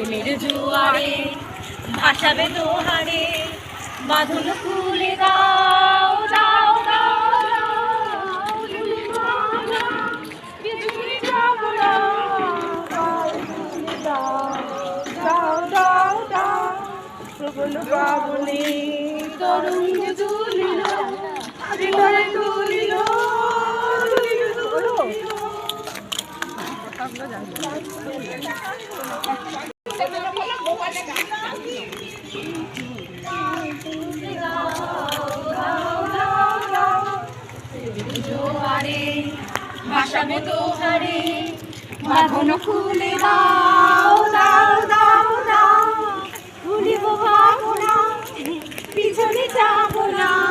প্রেমের জোয়ারে ভাসাবে দোহারে বাঁধন খুলে দাও দাও দাও দাও বিজুলি চাবলা দাও দাও দাও প্রবল বাবনে তরঙ্গ তুলিল হৃদয় তুলিল জোয়ারে ভাসাবে দোহারে বাঁধন খুলে দাও দাও দাও দাও ভুলিব ভাবনা পিছনে যাব না।